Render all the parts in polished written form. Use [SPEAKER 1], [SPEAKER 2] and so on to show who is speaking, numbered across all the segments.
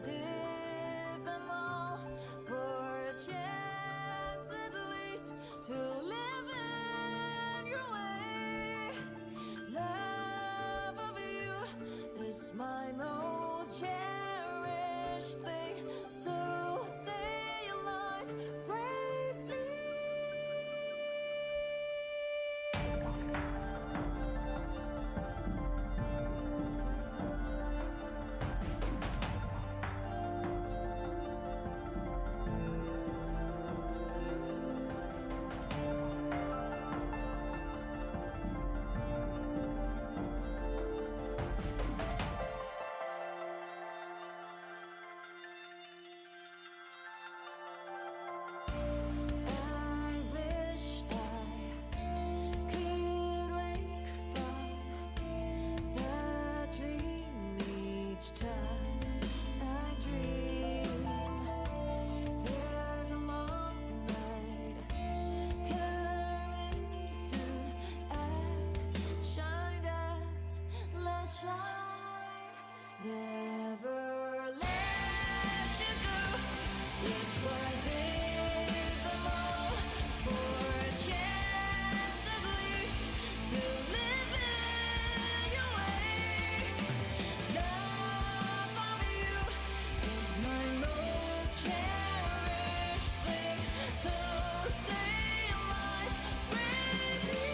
[SPEAKER 1] did them all for a chance at least to live in your way. Love of you is my most cherished thing, so stay alive bravely. I wish I could wake from the dream each time I dream. There's a moonlight coming soon. I shine as let's shine. Never let you go. Yes, why did them all for a chance at least to live in your way. Love of you is my most cherished thing, so stay alive bravely.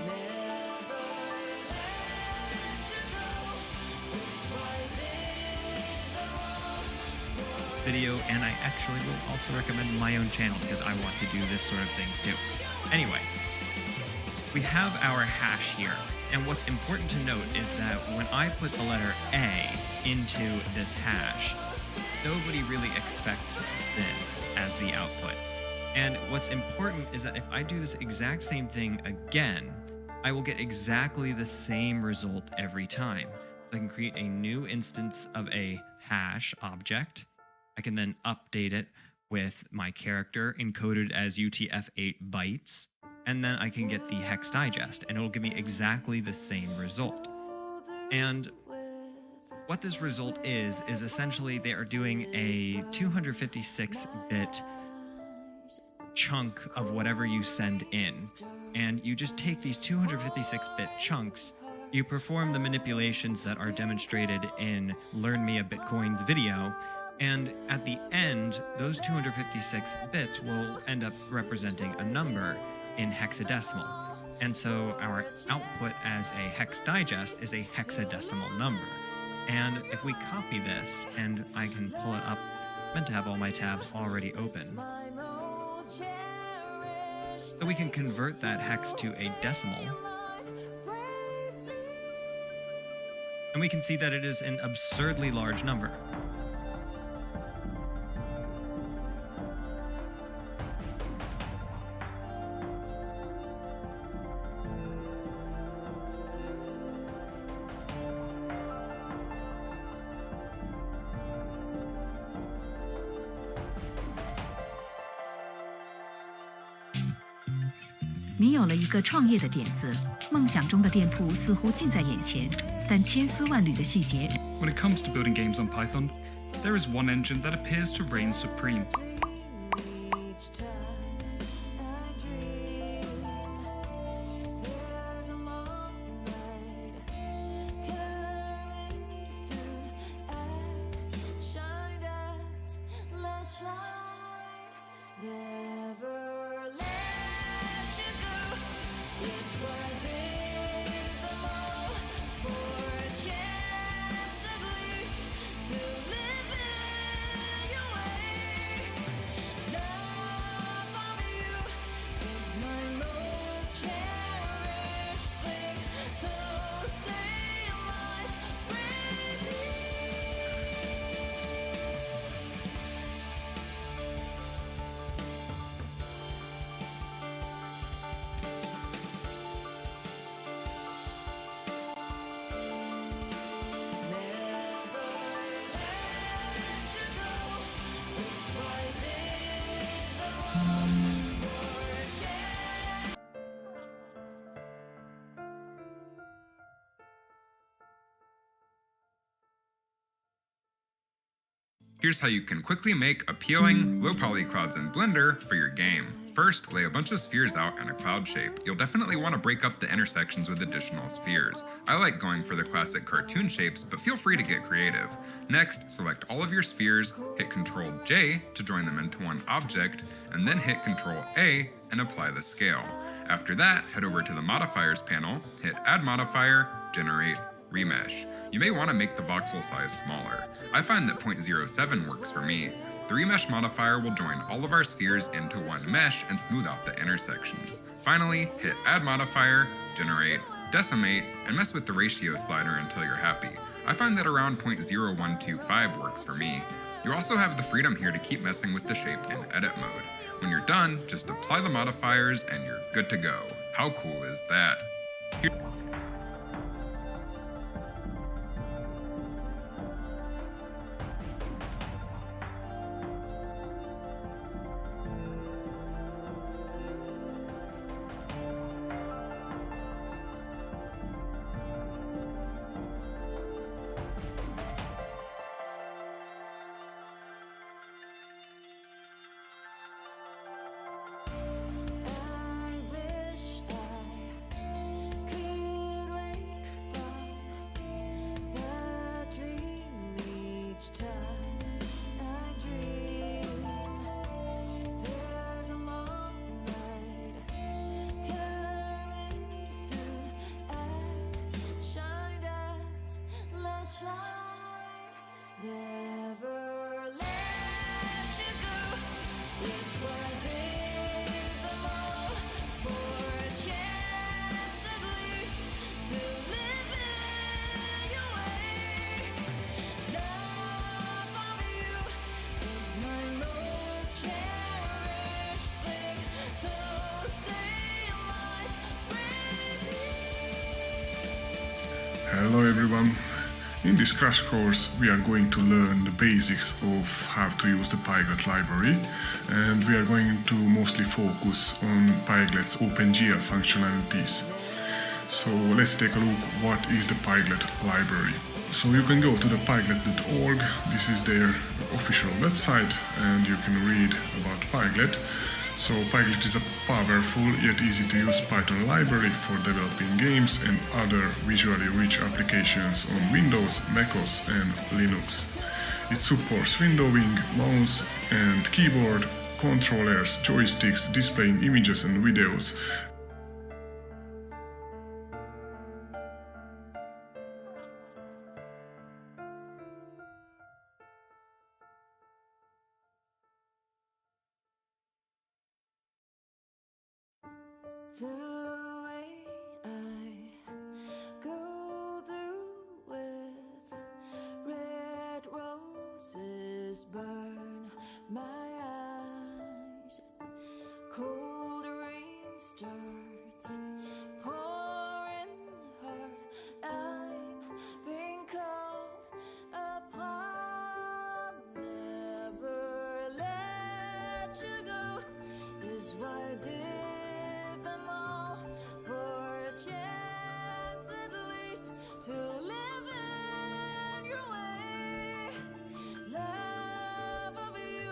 [SPEAKER 1] Never let you go. Yes, why did them all for
[SPEAKER 2] Video, and I actually will also recommend my own channel because I want to do this sort of thing too. Anyway, we have our hash here, and what's important to note is that when I put the letter A into this hash, nobody really expects this as the output. And what's important is that if I do this exact same thing again, I will get exactly the same result every time. I can create a new instance of a hash object. I can then update it with my character encoded as UTF-8 bytes, and then I can get the hex digest, and it will give me exactly the same result. And what this result is essentially they are doing a 256-bit chunk of whatever you send in. And you just take these 256-bit chunks, you perform the manipulations that are demonstrated in Learn Me a Bitcoin's video, and at the end, those 256 bits will end up representing a number in hexadecimal. And so our output as a hex digest is a hexadecimal number. And if we copy this, and I can pull it up, I'm meant to have all my tabs already open. So we can convert that hex to a decimal. And we can see that it is an absurdly large number.
[SPEAKER 3] "你有了一个创业的点子，梦想中的店铺似乎近在眼前，但千丝万缕的细节
[SPEAKER 4] When it comes to building games on Python, there is one engine that appears to reign supreme.
[SPEAKER 1] each time I dream. There's a moonlight coming soon. I shine as let's shine. Never let you go. Yes, why did them all for a chance at least to live in your way.
[SPEAKER 5] Here's how you can quickly make appealing, low poly clouds in Blender for your game. First, lay a bunch of spheres out in a cloud shape. You'll definitely want to break up the intersections with additional spheres. I like going for the classic cartoon shapes, but feel free to get creative. Next, select all of your spheres, hit Ctrl J to join them into one object, and then hit Ctrl A and apply the scale. After that, head over to the modifiers panel, hit Add Modifier, Generate, Remesh. You may want to make the voxel size smaller. I find that 0.07 works for me. The remesh modifier will join all of our spheres into one mesh and smooth out the intersections. Finally, hit Add Modifier, Generate, Decimate, and mess with the ratio slider until you're happy. I find that around 0.0125 works for me. You also have the freedom here to keep messing with the shape in edit mode. When you're done, just apply the modifiers and you're good to go. How cool is that?
[SPEAKER 6] Hello everyone! In this crash course we are going to learn the basics of how to use the Pyglet library, and we are going to mostly focus on Pyglet's OpenGL functionalities. So let's take a look what is the Pyglet library. So you can go to the pyglet.org, this is their official website, and you can read about Pyglet. So Pyglet is a powerful yet easy to use Python library for developing games and other visually rich applications on Windows, macOS and Linux. It supports windowing, mouse and keyboard, controllers, joysticks, displaying images and videos.
[SPEAKER 1] The way I go through with red roses burn my eyes. Cold rain starts pouring hard. I've been called upon. Never let you go is why I did. To live in your way, love of you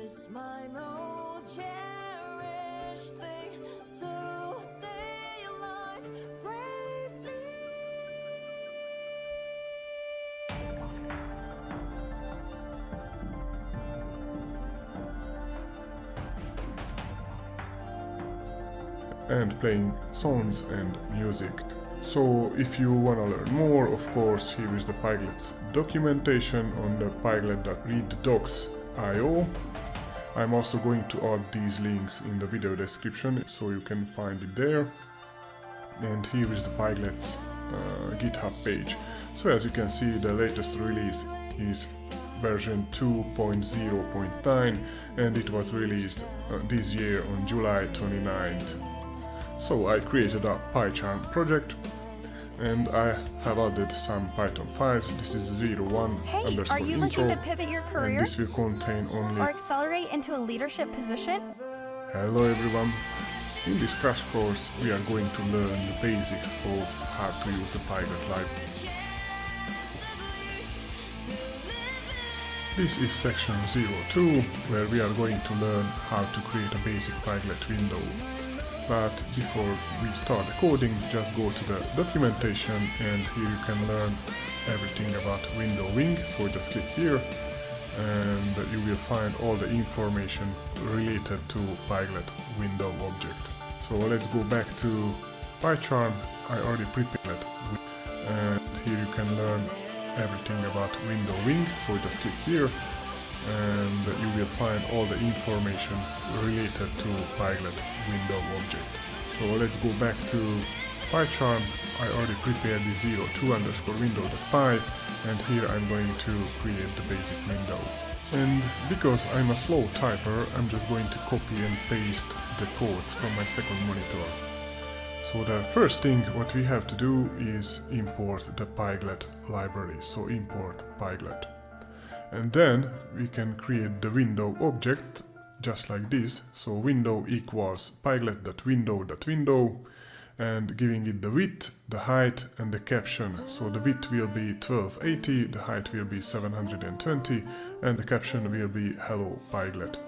[SPEAKER 1] is my most cherished thing. So stay alive bravely.
[SPEAKER 6] And playing songs and music. So if you wanna learn more, of course, here is the Pyglet's documentation on the pyglet.readdocs.io. I'm also going to add these links in the video description so you can find it there. And here is the Pyglet's GitHub page. So as you can see, the latest release is version 2.0.9 and it was released this year on July 29th. So I created a PyCharm project and I have added some Python files. This is 01
[SPEAKER 7] Hey,
[SPEAKER 6] underscore
[SPEAKER 7] are you
[SPEAKER 6] intro,
[SPEAKER 7] looking to pivot your
[SPEAKER 6] and
[SPEAKER 7] career
[SPEAKER 6] this will contain only...
[SPEAKER 7] or accelerate into a leadership position?
[SPEAKER 6] Hello everyone! In this crash course we are going to learn the basics of how to use the Pyglet library. This is section 02, where we are going to learn how to create a basic Pyglet window. But before we start the coding, just go to the documentation, and here you can learn everything about windowing. So just click here and you will find all the information related to Pyglet window object. So let's go back to PyCharm. I already prepared it, and here you can learn everything about windowing. So just click here and you will find all the information related to Pyglet window object. So let's go back to PyCharm. I already prepared the 02_window.py, and here I'm going to create the basic window. And because I'm a slow typer, I'm just going to copy and paste the codes from my second monitor. So the first thing what we have to do is import the Pyglet library. So import Pyglet. And then we can create the window object just like this. So window equals Pyglet.window.window, and giving it the width, the height and the caption. So the width will be 1280, the height will be 720, and the caption will be Hello Pyglet.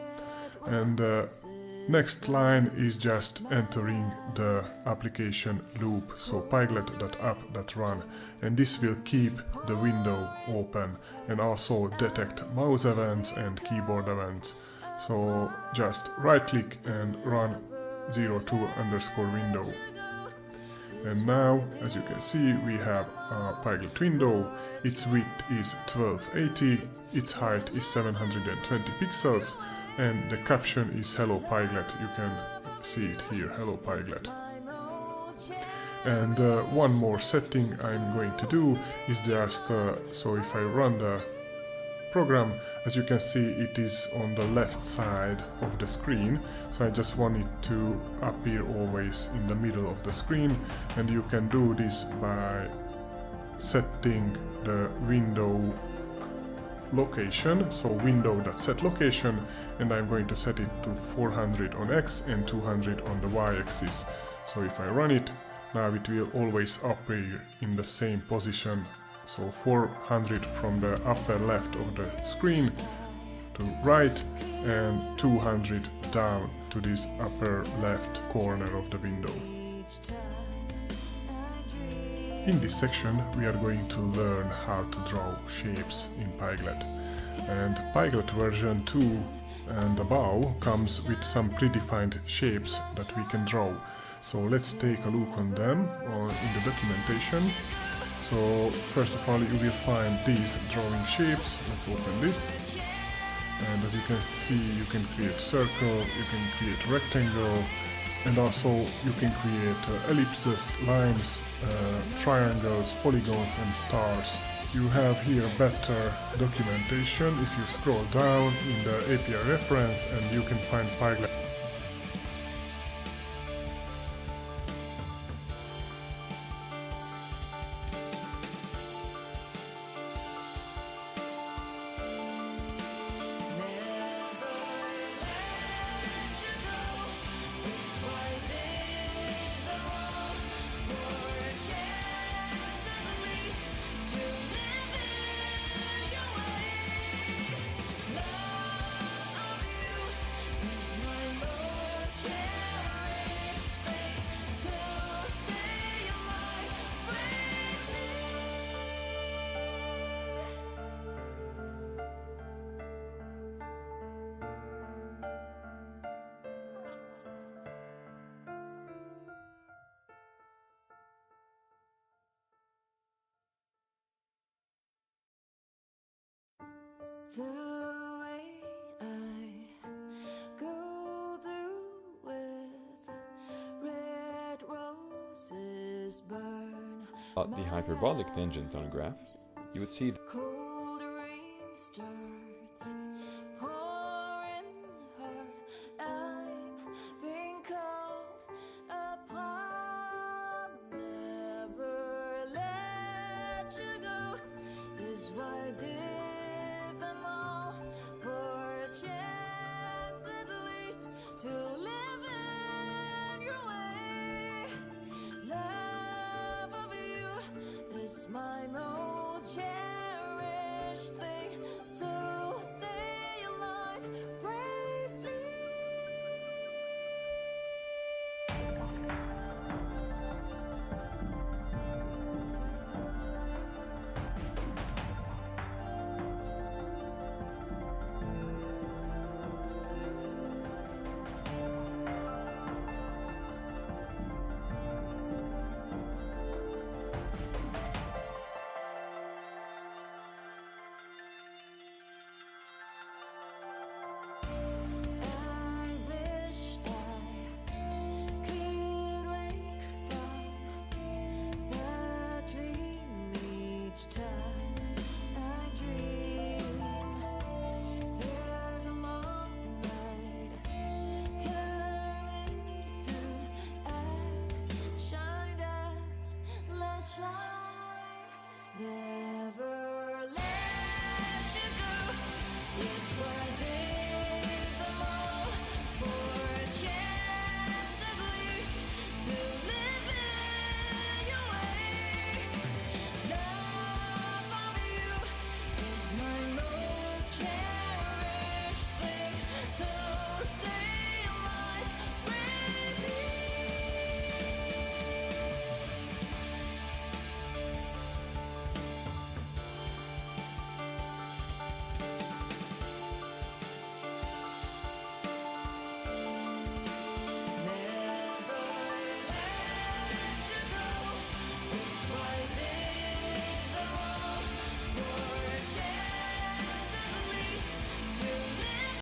[SPEAKER 6] And next line is just entering the application loop, so pyglet.app.run, and this will keep the window open and also detect mouse events and keyboard events. So just right click and run 02_window. And now, as you can see, we have a Pyglet window. Its width is 1280, its height is 720 pixels, and the caption is Hello Pyglet. You can see it here, Hello Pyglet. And one more setting I'm going to do is just, so if I run the program, as you can see, it is on the left side of the screen, so I just want it to appear always in the middle of the screen, and you can do this by setting the window location, so window.setLocation, and I'm going to set it to 400 on X and 200 on the Y axis. So if I run it, now it will always appear in the same position. So 400 from the upper left of the screen to right, and 200 down to this upper left corner of the window. In this section we are going to learn how to draw shapes in Pyglet. And Pyglet version 2 and above comes with some predefined shapes that we can draw. So let's take a look on them in the documentation. So first of all, you will find these drawing shapes. Let's open this. And as you can see, you can create circle, you can create rectangle, and also you can create ellipses, lines, triangles, polygons and stars. You have here better documentation if you scroll down in the API reference, and you can find Pyglet.
[SPEAKER 1] The way I go through with red roses burn.
[SPEAKER 8] The hyperbolic tangent on a graph, you would see
[SPEAKER 1] Cold rain starts pouring hard. I'm being called upon. Never let you go is why I did them all, for a chance at least to live in your way. Love of you is my most cherished. Why did